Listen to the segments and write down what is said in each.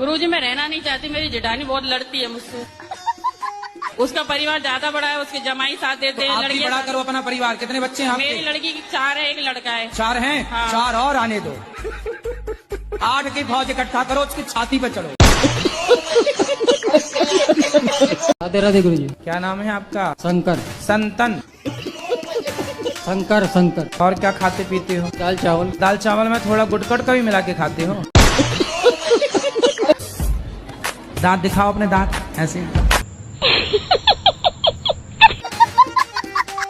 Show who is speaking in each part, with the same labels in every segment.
Speaker 1: गुरुजी मैं रहना नहीं चाहती, मेरी जेठानी बहुत लड़ती है मुझसे। उसका परिवार ज्यादा बड़ा है, उसके जमाई साथ देते हैं।
Speaker 2: लड़की बड़ा करो अपना परिवार। कितने बच्चे हैं आपके?
Speaker 1: मेरी लड़की की 4 है, 1 लड़का है।
Speaker 2: 4 हैं?
Speaker 1: हाँ।
Speaker 2: 4 और आने दो। 8 की फौज इकट्ठा करो, उसकी छाती पे चढ़ो।
Speaker 3: राधे राधे गुरुजी।
Speaker 2: क्या नाम है आपका?
Speaker 3: शंकर।
Speaker 2: संतन।
Speaker 3: शंकर।
Speaker 2: और क्या खाते पीते हो?
Speaker 3: दाल चावल।
Speaker 2: दाल चावल में थोड़ा गुटकट का भी मिला के खाते हो? दांत दिखाओ अपने दांत, ऐसे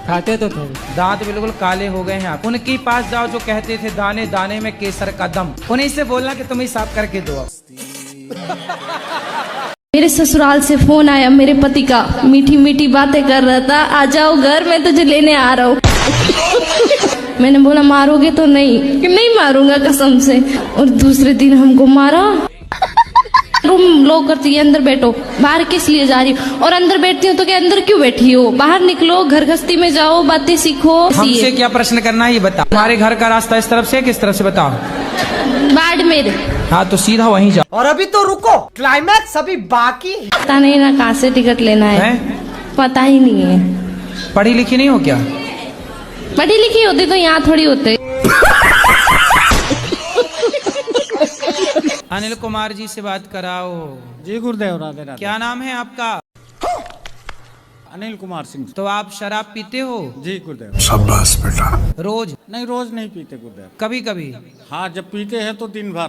Speaker 3: खाते तो थे।
Speaker 2: दांत बिल्कुल काले हो गए हैं आप। उनके पास जाओ जो कहते थे दाने दाने में केसर का दम। उन्हीं से बोलना कि तुम ही साफ करके दो।
Speaker 4: मेरे ससुराल से फोन आया मेरे पति का, मीठी मीठी बातें कर रहा था, आ जाओ घर में तुझे लेने आ रहा हूँ। मैंने बोला मारोगे तो नहीं? कि नहीं मारूंगा कसम से। और दूसरे दिन हमको मारा। रूम लॉक करती है, अंदर बैठो। बाहर किस लिए जा रही हो? और अंदर बैठती हूँ तो क्या अंदर क्यों बैठी हो? बाहर निकलो, घर गस्ती में जाओ, बातें सीखो।
Speaker 2: हमसे क्या प्रश्न करना है ये बताओ। हमारे घर का रास्ता इस तरफ से किस तरफ से बताओ?
Speaker 4: बाड़मेर।
Speaker 2: हाँ तो सीधा वहीं जाओ।
Speaker 5: और अभी तो रुको, क्लाइमैक्स अभी बाकी।
Speaker 4: पता नहीं ना कहाँ से टिकट लेना है, पता ही नहीं है।
Speaker 2: पढ़ी लिखी नहीं हो क्या?
Speaker 4: पढ़ी लिखी होती तो यहाँ थोड़ी होते।
Speaker 2: अनिल कुमार जी से बात कराओ।
Speaker 3: जी गुरुदेव। राधे राधे।
Speaker 2: क्या नाम है आपका?
Speaker 3: अनिल कुमार सिंह।
Speaker 2: तो आप शराब पीते हो?
Speaker 3: जी गुरुदेव।
Speaker 6: शाबाश बेटा।
Speaker 2: रोज?
Speaker 3: नहीं, रोज नहीं पीते गुरुदेव।
Speaker 2: कभी कभी?
Speaker 3: हाँ, जब पीते हैं तो दिन भर।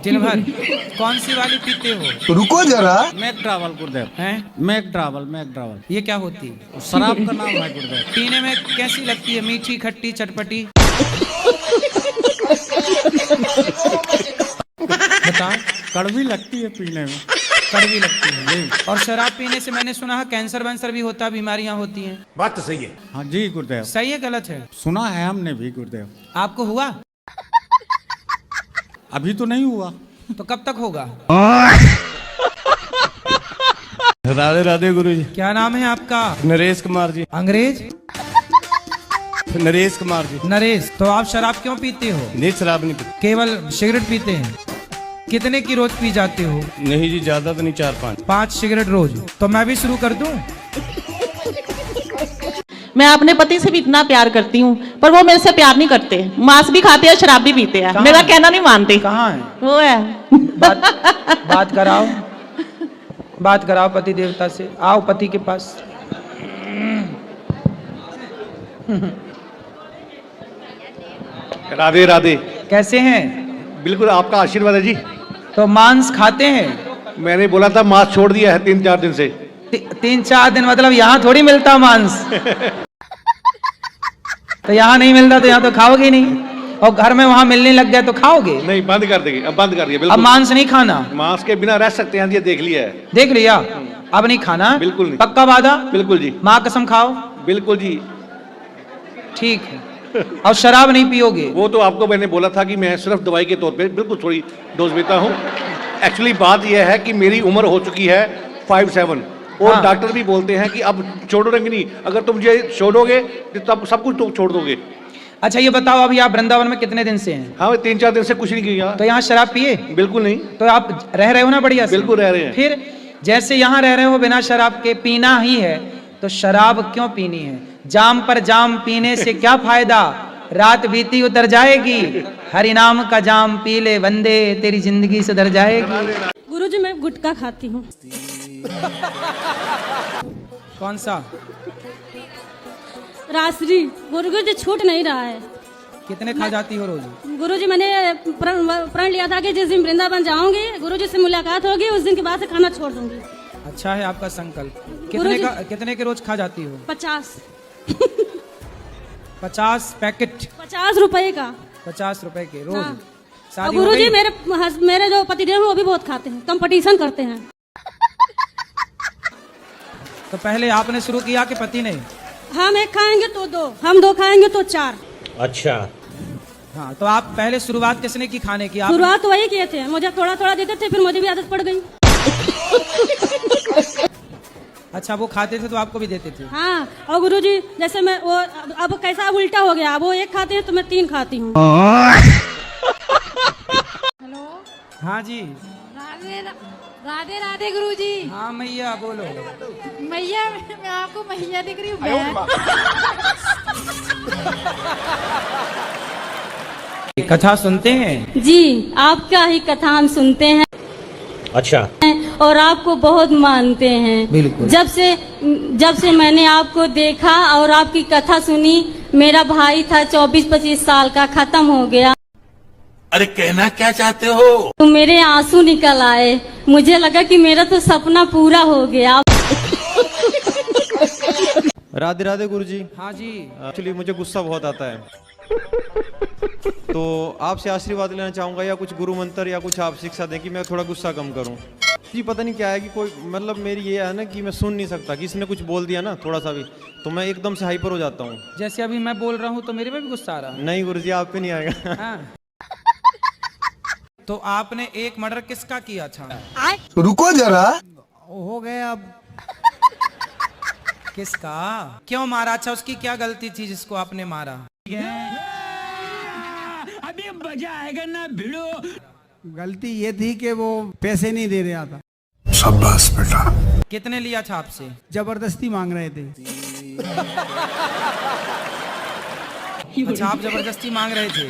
Speaker 2: दिन भर? कौन सी वाली पीते हो?
Speaker 6: रुको जरा।
Speaker 3: मैक ड्रावल गुरुदेव।
Speaker 2: हैं?
Speaker 3: मैक ड्रावल।
Speaker 2: ये क्या होती है?
Speaker 3: शराब का नाम है गुरुदेव।
Speaker 2: पीने में कैसी लगती है? मीठी, खट्टी, चटपटी? बताओ।
Speaker 3: कड़वी लगती है पीने में।
Speaker 2: कड़वी लगती है। और शराब पीने से मैंने सुना है कैंसर वैंसर भी होता है, बीमारियां होती हैं।
Speaker 6: बात तो सही है।
Speaker 3: हाँ जी गुरुदेव।
Speaker 2: सही है गलत है?
Speaker 3: सुना है हमने भी गुरुदेव।
Speaker 2: आपको हुआ?
Speaker 3: अभी तो नहीं हुआ।
Speaker 2: तो कब तक होगा?
Speaker 7: राधे राधे गुरुजी।
Speaker 2: क्या नाम है आपका?
Speaker 7: नरेश कुमार जी।
Speaker 2: अंग्रेज?
Speaker 7: नरेश कुमार जी।
Speaker 2: नरेश। तो आप शराब क्यों पीते हो?
Speaker 7: नहीं, शराब नहीं पीते।
Speaker 2: केवल सिगरेट पीते हैं? कितने की रोज पी जाते हो?
Speaker 7: नहीं जी, ज्यादा तो नहीं, 4-5।
Speaker 2: 5 सिगरेट रोज? तो मैं भी शुरू कर दूं?
Speaker 8: मैं अपने पति से भी इतना प्यार करती हूँ, पर वो मेरे से प्यार नहीं करते। मांस भी खाते हैं, शराब भी पीते हैं। मेरा कहना नहीं मानते।
Speaker 2: कहाँ है?
Speaker 8: वो है।
Speaker 2: बात कराओ पति देवता से। आओ पति के पास।
Speaker 9: राधे राधे।
Speaker 2: कैसे हैं?
Speaker 9: बिल्कुल आपका आशीर्वाद है जी।
Speaker 2: तो मांस खाते हैं?
Speaker 9: मैंने बोला था मांस छोड़ दिया है 3-4 दिन से।
Speaker 2: 3-4 दिन मतलब यहाँ थोड़ी मिलता मांस। तो यहाँ नहीं मिलता तो यहाँ तो खाओगे नहीं, और घर में वहाँ मिलने लग गया तो खाओगे?
Speaker 9: नहीं, बंद कर देंगे, अब बंद कर दिया।
Speaker 2: अब मांस नहीं खाना?
Speaker 9: मांस के बिना रह सकते हैं, ये देख लिया है।
Speaker 2: देख लिया? अब नहीं खाना?
Speaker 9: बिल्कुल नहीं।
Speaker 2: पक्का वादा?
Speaker 9: बिल्कुल जी।
Speaker 2: माँ कसम खाओ?
Speaker 9: बिल्कुल जी।
Speaker 2: ठीक है। और शराब नहीं पियोगे?
Speaker 9: वो तो आपको मैंने बोला था कि मैं सिर्फ दवाई के तौर पे बिल्कुल थोड़ी डोज लेता हूँ। एक्चुअली बात यह है कि मेरी उम्र हो चुकी है 57, और
Speaker 2: हाँ।
Speaker 9: डॉक्टर भी बोलते हैं कि अब छोड़ोगे नहीं, अगर तुम मुझे छोड़ोगे तो तब सब कुछ तो छोड़ दोगे।
Speaker 2: अच्छा ये बताओ, अभी आप वृंदावन में कितने दिन से हैं?
Speaker 9: हाँ, 3-4 दिन से कुछ नहीं किया।
Speaker 2: तो यहाँ शराब पिए?
Speaker 9: बिल्कुल नहीं।
Speaker 2: तो आप रह रहे हो ना बढ़िया से?
Speaker 9: बिल्कुल रह रहे हैं।
Speaker 2: फिर जैसे यहाँ रह रहे हो बिना शराब के, पीना ही है, तो शराब क्यों पीनी है? जाम पर जाम पीने से क्या फायदा? रात बीती उतर जाएगी, हरि नाम का जाम पी ले बंदे, तेरी जिंदगी सुधर जाएगी।
Speaker 10: गुरुजी मैं गुटखा खाती हूँ।
Speaker 2: कौन सा?
Speaker 10: रासरी। गुरुजी छूट नहीं रहा है।
Speaker 2: कितने खा जाती हो रोज?
Speaker 10: गुरुजी मैंने प्रण लिया था कि जिस दिन वृंदावन जाऊंगी, गुरुजी से मुलाकात होगी, उस दिन के बाद से खाना छोड़ दूंगी।
Speaker 2: अच्छा है आपका संकल्प। कितने के रोज खा जाती हो?
Speaker 10: 50।
Speaker 2: 50 पैकेट?
Speaker 10: 50 रुपए का।
Speaker 2: 50 रुपए के रोज?
Speaker 10: हाँ।
Speaker 2: शादी
Speaker 10: गुरुजी मेरे जो पतिदेव हैं वो भी बहुत खाते हैं, कंपटीशन करते हैं।
Speaker 2: तो पहले आपने शुरू किया कि पति ने?
Speaker 10: हम 1 खाएंगे तो 2, हम 2 खाएंगे तो 4।
Speaker 7: अच्छा।
Speaker 2: हाँ, तो आप पहले शुरुआत किसने की खाने की?
Speaker 10: शुरुआत वही किए थे, मुझे थोड़ा थोड़ा देते थे, फिर मुझे भी आदत पड़ गई।
Speaker 2: अच्छा, वो खाते थे तो आपको भी देते थे?
Speaker 10: हाँ। और गुरुजी जैसे मैं वो अब कैसा उल्टा हो गया, वो 1 खाते हैं तो मैं 3 खाती हूँ।
Speaker 2: हाँ जी।
Speaker 10: राधे राधे राधे गुरुजी।
Speaker 2: हाँ मैया बोलो।
Speaker 10: मैया मैं आपको मैया दिख रही हूँ।
Speaker 2: कथा सुनते हैं?
Speaker 10: जी आपका ही कथा हम सुनते हैं
Speaker 7: अच्छा।
Speaker 10: और आपको बहुत मानते हैं।
Speaker 2: बिल्कुल।
Speaker 10: जब से मैंने आपको देखा और आपकी कथा सुनी, मेरा भाई था 24-25 साल का, खत्म हो गया।
Speaker 7: अरे कहना क्या चाहते हो?
Speaker 10: तो मेरे आंसू निकल आए, मुझे लगा कि मेरा तो सपना पूरा हो गया।
Speaker 6: राधे राधे गुरुजी।
Speaker 2: हाँ जी।
Speaker 6: एक्चुअली मुझे गुस्सा बहुत आता है, तो आपसे आशीर्वाद लेना चाहूँगा, या कुछ गुरु मंत्र या कुछ आप शिक्षा दें कि मैं थोड़ा गुस्सा कम करूँ। जी पता नहीं क्या है कि कोई मतलब मेरी ये है ना कि मैं सुन नहीं सकता, किसी ने कुछ बोल दिया ना थोड़ा सा भी तो मैं एकदम से हाइपर हो जाता हूँ।
Speaker 2: जैसे अभी मैं बोल रहा हूँ तो मेरे पे भी गुस्सा आ रहा है?
Speaker 6: नहीं गुरुजी आप पे नहीं आएगा।
Speaker 2: हाँ। तो आपने एक मर्डर किसका किया था?
Speaker 5: रुको जरा।
Speaker 3: हो गए अब।
Speaker 2: किसका? क्यों मारा? अच्छा उसकी क्या गलती थी जिसको आपने मारा?
Speaker 3: अभी मजा आएगा ना भिड़ो। गलती ये थी कि वो पैसे नहीं दे रहा था।
Speaker 5: शाबाश बेटा।
Speaker 2: कितने लिया था आपसे?
Speaker 3: जबरदस्ती मांग रहे थे।
Speaker 2: अच्छा आप जबरदस्ती मांग रहे थे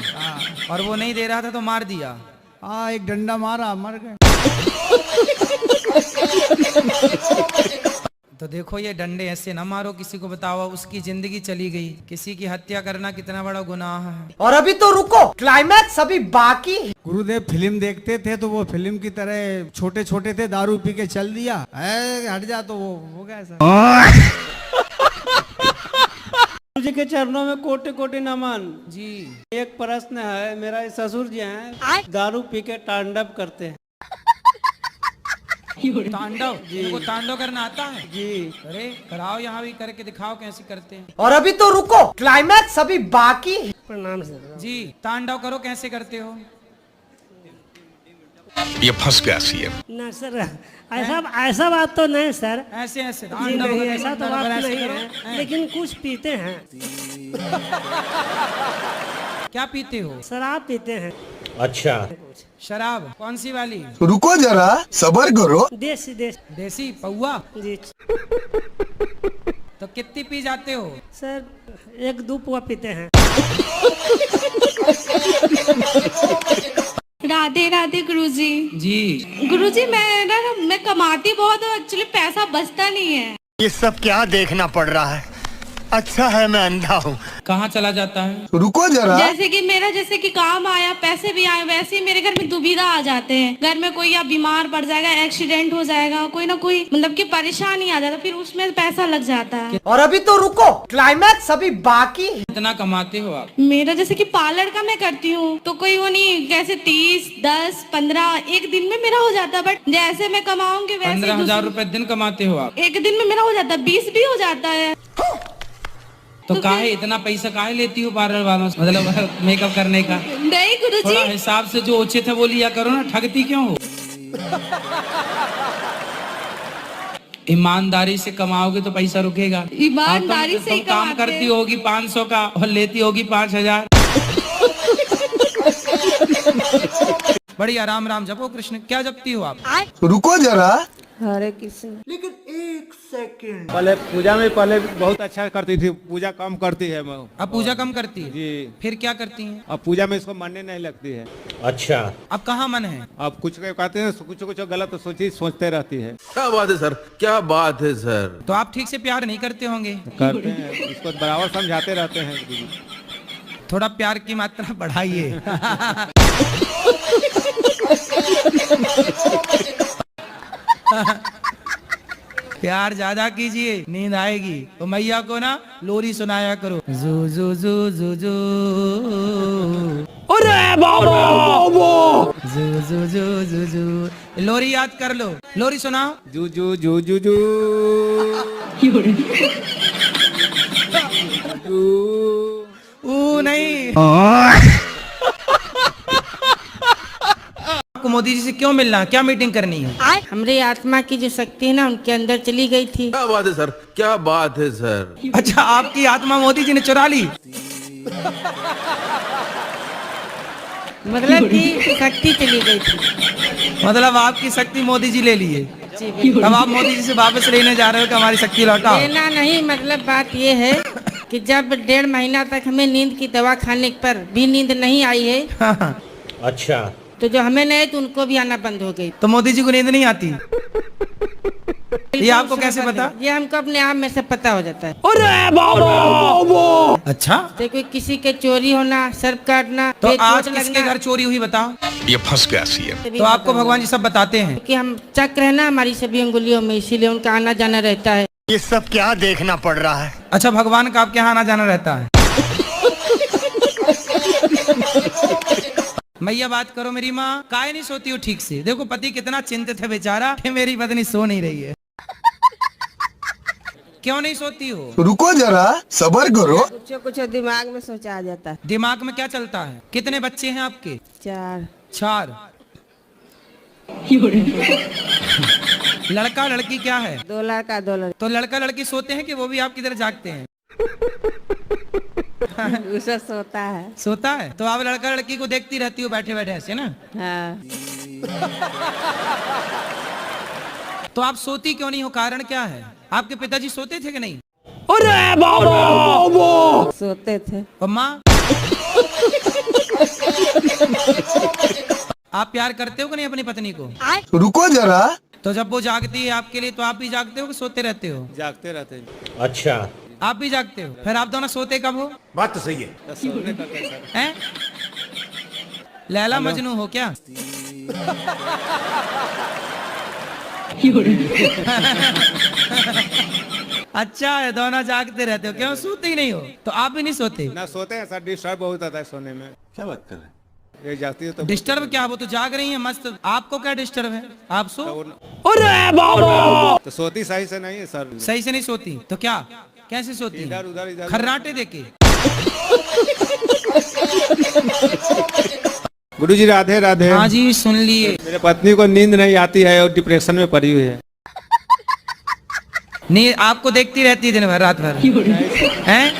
Speaker 2: और वो नहीं दे रहा था तो मार दिया?
Speaker 3: हाँ एक डंडा मारा, मर गए।
Speaker 2: तो देखो ये डंडे ऐसे ना मारो किसी को, बताओ उसकी जिंदगी चली गई। किसी की हत्या करना कितना बड़ा गुनाह है।
Speaker 5: और अभी तो रुको, क्लाइमैक्स अभी बाकी है।
Speaker 3: गुरुदेव फिल्म देखते थे तो वो फिल्म की तरह छोटे छोटे थे, दारू पी के चल दिया, हट जा तो वो हो गया ऐसा।
Speaker 11: जी के चरणों में कोटि कोटि नमन।
Speaker 2: जी
Speaker 11: एक प्रश्न है, मेरा ससुर जी हैं दारू पी के तांडव करते हैं।
Speaker 2: तांडव? उनको तांडव करना आता है?
Speaker 11: जी।
Speaker 2: अरे कराओ, यहाँ भी करके दिखाओ कैसे करते हैं।
Speaker 5: और अभी तो रुको, क्लाइमैक्स अभी बाकी है।
Speaker 11: प्रणाम सर।
Speaker 2: जी तांडव करो, कैसे करते हो?
Speaker 7: ये फंस गया सीएम।
Speaker 11: ना सर ऐसा बात तो नहीं सर।
Speaker 2: ऐसे ऐसे
Speaker 11: जी
Speaker 2: तांडव
Speaker 11: नहीं,
Speaker 2: करो,
Speaker 11: ऐसा तो
Speaker 2: तांडव
Speaker 11: बात
Speaker 2: ऐसे
Speaker 11: नहीं
Speaker 2: करो।
Speaker 11: है, लेकिन कुछ पीते हैं।
Speaker 2: क्या पीते हो?
Speaker 11: शराब पीते हैं।
Speaker 7: अच्छा।
Speaker 2: शराब कौन सी वाली?
Speaker 5: रुको जरा, सबर करो।
Speaker 11: देसी
Speaker 2: देसी पौआ?
Speaker 11: जी
Speaker 2: तो कितनी पी जाते हो?
Speaker 11: सर 1-2 पुआ पीते हैं।
Speaker 4: राधे राधे गुरुजी।
Speaker 2: जी
Speaker 4: गुरुजी मैं कमाती बहुत हूँ, एक्चुअली पैसा बचता नहीं है।
Speaker 5: ये सब क्या देखना पड़ रहा है? अच्छा है मैं अंधा हूँ।
Speaker 2: कहाँ चला जाता है?
Speaker 5: रुको जरा।
Speaker 4: जैसे कि काम आया, पैसे भी आए, वैसे ही मेरे घर में दुविधा आ जाते हैं। घर में कोई या बीमार पड़ जाएगा, एक्सीडेंट हो जाएगा, कोई ना कोई मतलब कि परेशानी आ जाता, फिर उसमें पैसा लग जाता है।
Speaker 5: और अभी तो रुको, क्लाइमैक्स अभी बाकी है।
Speaker 2: कितना कमाते हो आप?
Speaker 4: मेरा जैसे कि पार्लर का मैं करती हूँ तो कोई वो नहीं, कैसे 30, 10, 15 एक दिन में मेरा हो जाता है। बट जैसे मैं कमाऊंगी वैसे
Speaker 2: 15,000 रुपए दिन कमाते हो आप?
Speaker 4: एक दिन में मेरा हो जाता है, 20 भी हो जाता है।
Speaker 2: तो काहे इतना पैसा काहे लेती हो पार्लर वालों से, मतलब मेकअप करने का?
Speaker 4: नहीं गुरुजी,
Speaker 2: थोड़ा हिसाब से जो उचित है वो लिया करो ना, ठगती क्यों हो? ईमानदारी से कमाओगे तो पैसा रुकेगा।
Speaker 4: ईमानदारी से ही
Speaker 2: तुम काम
Speaker 4: कमाते
Speaker 2: करती होगी 500 का और लेती होगी 5,000। बढ़िया, राम राम जपो कृष्ण। क्या जपती हो आप?
Speaker 5: रुको जरा।
Speaker 11: हरे कृष्ण।
Speaker 5: लेकिन एक सेकंड।
Speaker 3: पहले पूजा में पहले बहुत अच्छा करती थी, पूजा कम करती है। मैं
Speaker 2: अब पूजा कम करती है?
Speaker 3: जी।
Speaker 2: फिर क्या करती हैं?
Speaker 3: अब पूजा में इसको मानने नहीं लगती है।
Speaker 7: अच्छा।
Speaker 2: अब कहाँ मन है?
Speaker 3: अब कुछ कहते हैं, कुछ गलत सोचते रहती है।
Speaker 7: क्या बात है सर, क्या बात है सर।
Speaker 2: तो आप ठीक से प्यार नहीं करते होंगे?
Speaker 3: करते हैं, इसको बराबर समझाते रहते हैं।
Speaker 2: थोड़ा प्यार की मात्रा बढ़ाइए। प्यार ज्यादा कीजिए, नींद आएगी। तो मैया को ना लोरी सुनाया करो, जू जू जू जू जू। अरे बाबा, जू जू जू जू जू। लोरी याद कर लो, लोरी सुनाओ।
Speaker 3: जू जू जू जू जू।
Speaker 2: नहीं। आपको मोदी जी से क्यों मिलना, क्या मीटिंग करनी है?
Speaker 11: हमारी आत्मा की जो शक्ति है ना उनके अंदर चली गई थी।
Speaker 7: क्या बात है सर, क्या बात है सर।
Speaker 2: अच्छा, आपकी आत्मा मोदी जी ने चुरा ली?
Speaker 11: मतलब कि शक्ति चली गई थी।
Speaker 2: मतलब आपकी शक्ति मोदी जी ले लिए, अब आप मोदी जी से वापस लेने जा रहे हो कि हमारी शक्ति लौटाओ।
Speaker 1: लेना नहीं, मतलब बात ये है कि जब 1.5 महीना तक हमें नींद की दवा खाने पर भी नींद नहीं आई है,
Speaker 7: अच्छा,
Speaker 1: तो जो हमें नहीं तो उनको भी आना बंद हो गई।
Speaker 2: तो मोदी जी को नींद नहीं आती? ये आपको कैसे पता?
Speaker 1: ये हमको अपने आप में से पता हो जाता है।
Speaker 2: अच्छा,
Speaker 1: देखो किसी के चोरी होना, सर काटना,
Speaker 2: तो
Speaker 1: पेट
Speaker 2: आज
Speaker 1: चोट
Speaker 2: किसके
Speaker 1: लगना,
Speaker 2: घर चोरी हुई बताओ?
Speaker 7: ये फंस गया सीएम।
Speaker 2: तो आपको भगवान जी सब बताते हैं
Speaker 1: कि हम चक्र है ना हमारी सभी अंगुलियों में, इसीलिए उनका आना जाना रहता है।
Speaker 5: ये सब क्या देखना पड़ रहा है?
Speaker 2: अच्छा, भगवान का आपके यहाँ आना जाना रहता है। मैया बात करो, मेरी माँ काहे नहीं सोती हो ठीक से? देखो पति कितना चिंतित है बेचारा कि मेरी पत्नी सो नहीं रही है। क्यों नहीं सोती हो?
Speaker 5: रुको जरा, सब्र करो।
Speaker 1: कुछ दिमाग में सोचा आ जाता है।
Speaker 2: दिमाग में क्या चलता है? कितने बच्चे हैं आपके? 4। लड़का लड़की क्या है?
Speaker 1: 2 लड़का 2 लड़की।
Speaker 2: तो लड़का लड़की सोते हैं कि वो भी आपकी तरह जागते हैं?
Speaker 1: उसे सोता है।
Speaker 2: सोता है? तो आप लड़का लड़की को देखती रहती हो बैठे बैठे ऐसे ना?
Speaker 1: हाँ।
Speaker 2: तो आप सोती क्यों नहीं हो? कारण क्या है? आपके पिताजी सोते थे कि नहीं?
Speaker 1: सोते थे।
Speaker 2: और माँ? आप प्यार करते हो कि नहीं अपनी पत्नी को?
Speaker 5: रुको जरा।
Speaker 2: तो जब वो जागती है आपके लिए तो आप भी जागते हो कि सोते रहते हो?
Speaker 11: जागते रहते हैं।
Speaker 7: अच्छा,
Speaker 2: आप भी जागते हो? फिर आप दोनों सोते कब हो?
Speaker 9: बात तो सही है।
Speaker 11: सोने का कैसा?
Speaker 2: हैं? लैला मजनू हो क्या? अच्छा है, दोनों जागते रहते हो, क्यों सोते ही नहीं हो? तो आप भी नहीं सोते?
Speaker 11: ना सोते हैं सर, डिस्टर्ब बहुत आता है सोने में।
Speaker 9: क्या बात कर रहे हैं?
Speaker 11: ये जागती है तो
Speaker 2: डिस्टर्ब क्या? वो तो जाग रही है मस्त, आपको क्या डिस्टर्ब है? आप सो।
Speaker 11: तो सोती सही से नहीं है सर।
Speaker 2: सही से नहीं सोती तो क्या? कैसे सोती?
Speaker 11: इधर उधर इधर।
Speaker 2: खर्राटे देके।
Speaker 11: गुरुजी राधे राधे।
Speaker 2: हाँ जी, सुन लिए।
Speaker 11: मेरे पत्नी को नींद नहीं आती है और डिप्रेशन में पड़ी हुई है।
Speaker 2: नहीं, आपको देखती रहती है दिन भर रात भर, हैं?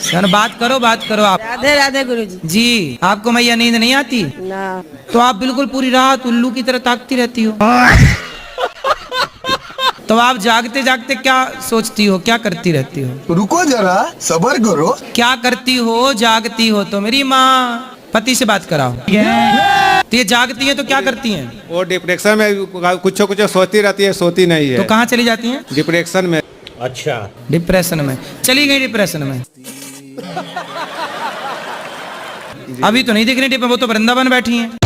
Speaker 2: सर बात करो आप।
Speaker 1: राधे राधे गुरुजी।
Speaker 2: जी, आपको मैया नींद नहीं आती?
Speaker 1: ना।
Speaker 2: तो आप बिल्कुल पूरी रात उल्लू की तरह ताकती रहती हो। तो आप जागते जागते क्या सोचती हो, क्या करती रहती हो?
Speaker 5: रुको जरा, सब्र करो।
Speaker 2: क्या करती हो? जागती हो तो मेरी माँ पति से बात कराओ। तो ये जागती है तो क्या करती हैं?
Speaker 11: वो डिप्रेशन में कुछ सोचती रहती है, सोती नहीं है।
Speaker 2: तो कहाँ चली जाती हैं?
Speaker 11: डिप्रेशन में।
Speaker 7: अच्छा,
Speaker 2: डिप्रेशन में चली गई। डिप्रेशन में अभी तो नहीं दिख रही, वो तो वृंदावन बैठी हैं।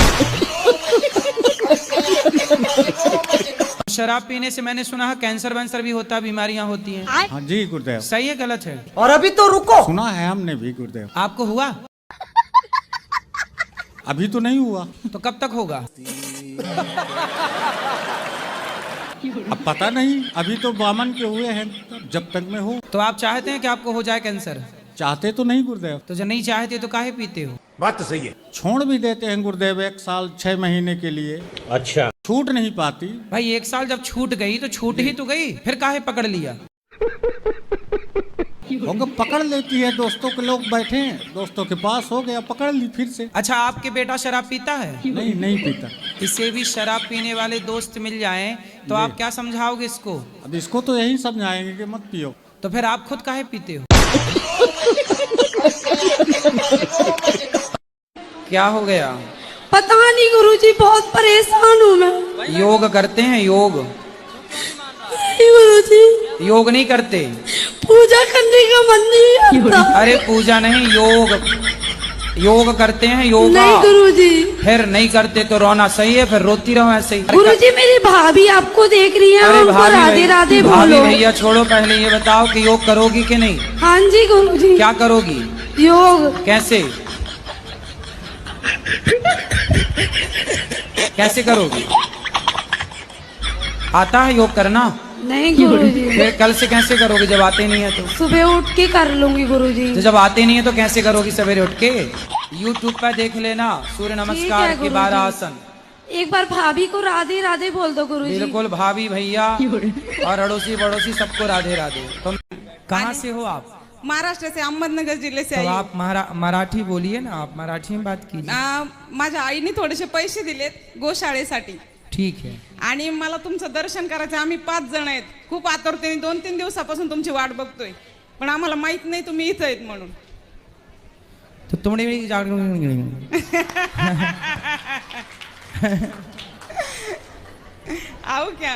Speaker 2: शराब पीने से मैंने सुना है कैंसर वैंसर भी होता है, बीमारियां होती हैं।
Speaker 3: हाँ जी गुरुदेव।
Speaker 2: सही है गलत है?
Speaker 3: और अभी तो रुको, सुना है हमने भी गुरुदेव।
Speaker 2: आपको हुआ?
Speaker 3: अभी तो नहीं हुआ।
Speaker 2: तो कब तक होगा?
Speaker 3: अब पता नहीं, अभी तो बामन के हुए हैं, जब तक में हो।
Speaker 2: तो आप चाहते हैं कि आपको हो जाए कैंसर?
Speaker 3: चाहते तो नहीं गुरुदेव।
Speaker 2: तो जब नहीं चाहते तो काहे पीते हो?
Speaker 9: बात तो सही है।
Speaker 3: छोड़ भी देते हैं गुरुदेव 1 साल 6 महीने के लिए।
Speaker 7: अच्छा,
Speaker 3: छूट नहीं पाती।
Speaker 2: भाई 1 साल जब छूट गई तो छूट ही तो गई, फिर काहे पकड़ लिया?
Speaker 3: होगा पकड़ लेती है, दोस्तों के लोग बैठे हैं, दोस्तों के पास हो गया, पकड़ ली फिर से।
Speaker 2: अच्छा, आपके बेटा शराब पीता है?
Speaker 3: नहीं पीता।
Speaker 2: इसे भी शराब पीने वाले दोस्त मिल जाएं तो आप क्या समझाओगे इसको?
Speaker 3: अब इसको तो यही समझाएंगे कि मत पियो।
Speaker 2: तो फिर आप खुद काहे पीते हो? क्या हो गया?
Speaker 4: पता नहीं गुरुजी, बहुत परेशान हूँ मैं।
Speaker 2: योग करते हैं? योग?
Speaker 4: नहीं गुरुजी,
Speaker 2: योग नहीं करते?
Speaker 4: पूजा करने का मन नहीं आता।
Speaker 2: अरे पूजा नहीं, योग करते हैं, योगा।
Speaker 4: नहीं गुरुजी।
Speaker 2: फिर नहीं करते तो रोना सही है, फिर रोती रहो ऐसे ही।
Speaker 4: गुरुजी मेरी भाभी आपको देख रही है, उनको राधे राधे बोलो।
Speaker 2: भैया छोड़ो, पहले ये बताओ कि योग करोगी कि नहीं?
Speaker 4: हाँ जी गुरुजी।
Speaker 2: क्या करोगी?
Speaker 4: योग।
Speaker 2: कैसे? कैसे करोगी? आता है योग करना?
Speaker 4: नहीं गुरुजी।
Speaker 2: फिर कल से कैसे करोगी जब आते नहीं है तो?
Speaker 4: सुबह उठ के कर लूंगी गुरुजी।
Speaker 2: तो जब आते नहीं है तो कैसे करोगी सवेरे उठ के? YouTube पर देख लेना सूर्य नमस्कार के 12 आसन।
Speaker 4: एक बार भाभी को राधे राधे बोल दो गुरुजी।
Speaker 2: बिल्कुल, भाभी भैया और अड़ोसी पड़ोसी सबको राधे राधे। तुम कहाँ से हो आप?
Speaker 12: महाराष्ट्र से, अहमदनगर जिले से
Speaker 2: तो
Speaker 12: आई.
Speaker 2: आप मराठी बोलिए ना, आप मराठी में बात कीजिए.
Speaker 12: माझ्या आईने थोडेसे पैसे दिलेत गोशाळेसाठी
Speaker 2: ठीक है.
Speaker 12: आणि मला तुमचं दर्शन करायचं. आम्ही 5 जण आहेत. खूप आतुरतेने 2-3 दिवसापासून तुमची वाट बघतोय, पण आम्हाला माहित नाही तुम्ही इथं आहेत म्हणून.
Speaker 2: तो तुमने भी
Speaker 12: आओ क्या?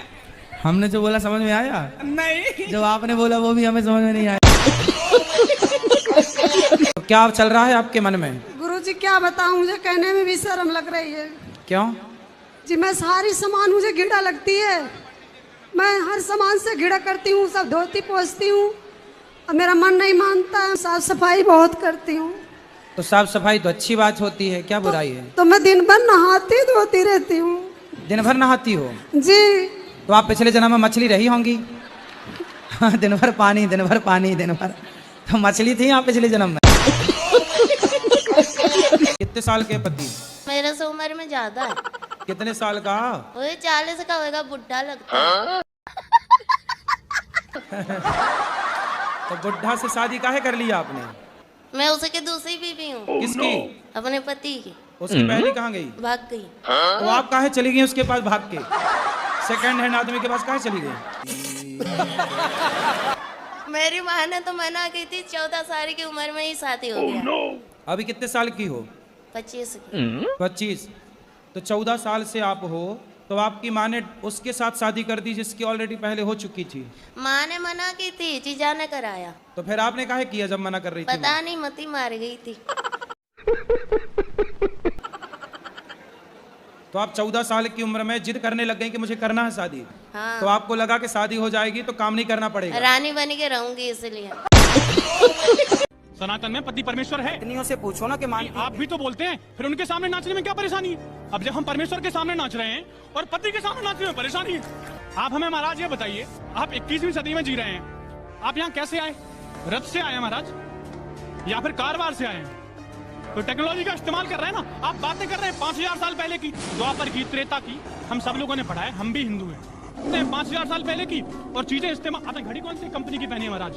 Speaker 2: हमने जो बोला समझ में आया?
Speaker 12: नहीं.
Speaker 2: जो आपने बोला वो भी हमें समझ में नहीं आया. तो क्या चल रहा है आपके मन में?
Speaker 13: गुरुजी क्या बताऊं, मुझे कहने में भी शर्म लग रही है.
Speaker 2: क्यों?
Speaker 13: जी मैं सारी सामान मुझे घिड़ा लगती है. मैं हर सामान से घिड़ा करती हूँ, सब धोती पोंछती हूँ, और मेरा मन नहीं मानता है. साफ सफाई बहुत करती हूँ.
Speaker 2: तो साफ सफाई तो अच्छी बात होती है, क्या बुराई है?
Speaker 13: तो मैं दिन भर नहाती धोती रहती हूँ.
Speaker 2: दिन भर नहाती हो?
Speaker 13: जी.
Speaker 2: तो आप पिछले जन्म में मछली रही होंगी. दिन भर पानी, दिन भर पानी, दिन भर. तो मछली थी आप पिछले जन्म में. कितने साल के पति?
Speaker 4: मेरे से उम्र में ज्यादा है.
Speaker 2: कितने साल का?
Speaker 4: वही 40 का होगा, बुढ़ा लगता है.
Speaker 2: तो बुढ़ा से शादी काहे कर लिया आपने?
Speaker 4: मैं उसकी दूसरी बीवी हूँ.
Speaker 2: किसकी?
Speaker 4: अपने पति की.
Speaker 2: उसकी पहली कहाँ गई?
Speaker 4: भाग गई.
Speaker 2: तो आप काहे चली गई उसके पास भाग के? सेकंड हैंड आदमी के पास काहे चली गई?
Speaker 4: मेरी माँ ने तो मना की थी, 14 साल की उम्र में ही शादी हो गया.
Speaker 2: अभी कितने साल की हो?
Speaker 4: 25
Speaker 2: 25. तो 14 साल से आप हो, तो आपकी माँ ने उसके साथ शादी कर दी जिसकी ऑलरेडी पहले हो चुकी थी.
Speaker 4: माँ ने मना की थी, जीजा ने कराया.
Speaker 2: तो फिर आपने काहे किया जब मना कर रही थी?
Speaker 4: पता नहीं, मती मार गई थी.
Speaker 2: तो आप 14 साल की उम्र में जिद करने लग गई कि मुझे करना है शादी.
Speaker 4: हाँ.
Speaker 2: तो आपको लगा कि शादी हो जाएगी तो काम नहीं करना पड़ेगा.
Speaker 4: रानी बन के रहूंगी इसलिए.
Speaker 14: सनातन में पति परमेश्वर है.
Speaker 2: पत्नियों से पूछो ना कि मान.
Speaker 14: आप भी तो बोलते हैं, फिर उनके सामने नाचने में क्या परेशानी है? अब जब हम परमेश्वर के सामने नाच रहे हैं और पति के सामने नाचने में परेशानी है. आप हमें महाराज ये बताइए, आप 21वीं सदी में जी रहे हैं, आप यहाँ कैसे आए? रथ से आए महाराज, या फिर कारवार से आए? तो टेक्नोलॉजी का इस्तेमाल कर रहे हैं ना. आप बातें कर रहे हैं 5000 साल पहले की, द्वापर की, त्रेता की. हम सब लोगों ने पढ़ा है, हम भी हिंदू हैं. 5000 साल पहले की और चीजें इस्तेमाल. आपने घड़ी कौन सी कंपनी की पहनी है महाराज?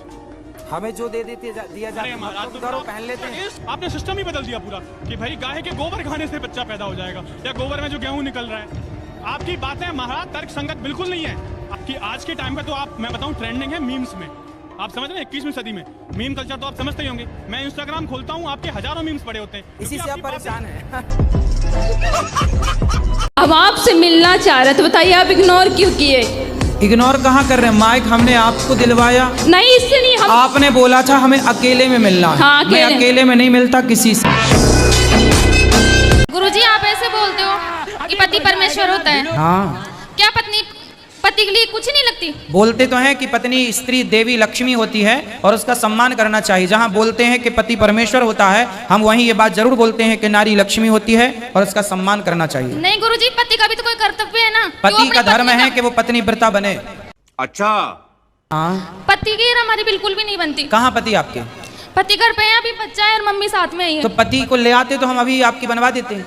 Speaker 2: हमें जो दे देते दिया जाता है तो करो, पहन लेते हैं.
Speaker 14: आपने सिस्टम ही बदल दिया पूरा कि भाई गाय के गोबर खाने से बच्चा पैदा हो जाएगा, या गोबर में जो गेहूं निकल रहा है. आपकी बातें महाराज तर्क संगत बिल्कुल नहीं है. आपकी आज के टाइम पे तो आप, मैं बताऊं, ट्रेंडिंग है मीम्स में. आप समझ रहे हैं 21वीं सदी में मीम कल्चर तो आप समझते ही होंगे. मैं इंस्टाग्राम खोलता हूँ, आपके हजारों मीम्स पड़े होते हैं.
Speaker 2: इसी से आप परेशान हैं.
Speaker 4: अब आपसे मिलना चाह रहे थे, बताइए आप इग्नोर क्यों किए?
Speaker 2: इग्नोर कहाँ कर रहे हैं? माइक हमने आपको दिलवाया.
Speaker 4: नहीं, इससे नहीं. हम
Speaker 2: आपने बोला था हमें अकेले में मिलना है.
Speaker 4: हाँ,
Speaker 2: मैं अकेले में नहीं मिलता किसी से.
Speaker 4: गुरुजी आप ऐसे बोलते हो कि पति परमेश्वर होता है.
Speaker 2: हाँ.
Speaker 4: क्या पत्नी पति के लिए कुछ नहीं लगती?
Speaker 2: बोलते तो हैं कि पत्नी स्त्री देवी लक्ष्मी होती है और उसका सम्मान करना चाहिए. जहाँ बोलते हैं कि पति परमेश्वर होता है, हम वहीं ये बात जरूर बोलते हैं कि नारी लक्ष्मी होती है और उसका सम्मान करना चाहिए.
Speaker 4: नहीं गुरुजी, पति का भी तो कोई कर्तव्य है ना.
Speaker 2: पति का धर्म है कि वो पत्नी व्रता बने.
Speaker 9: अच्छा.
Speaker 2: हाँ.
Speaker 4: पति की हमारी बिल्कुल भी नहीं बनती.
Speaker 2: कहाँ पति आपके?
Speaker 4: पति घर पे है, अभी बच्चा है और मम्मी साथ में ही है.
Speaker 2: तो पति को ले आते तो हम अभी आपकी बनवा देते हैं.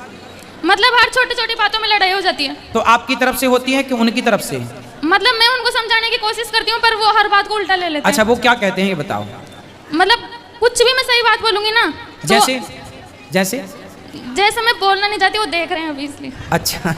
Speaker 4: मतलब हर छोटी छोटी बातों में लड़ाई हो जाती है.
Speaker 2: तो आपकी तरफ से होती है कि उनकी तरफ से?
Speaker 4: मतलब मैं उनको समझाने की कोशिश करती हूँ, पर वो हर बात को उल्टा ले लेते हैं.
Speaker 2: अच्छा, वो क्या कहते हैं ये बताओ.
Speaker 4: मतलब कुछ भी मैं सही बात बोलूंगी ना.
Speaker 2: जैसे जैसे
Speaker 4: जैसे मैं बोलना नहीं चाहती, वो देख रहे हैं अभी इसलिए.
Speaker 2: अच्छा.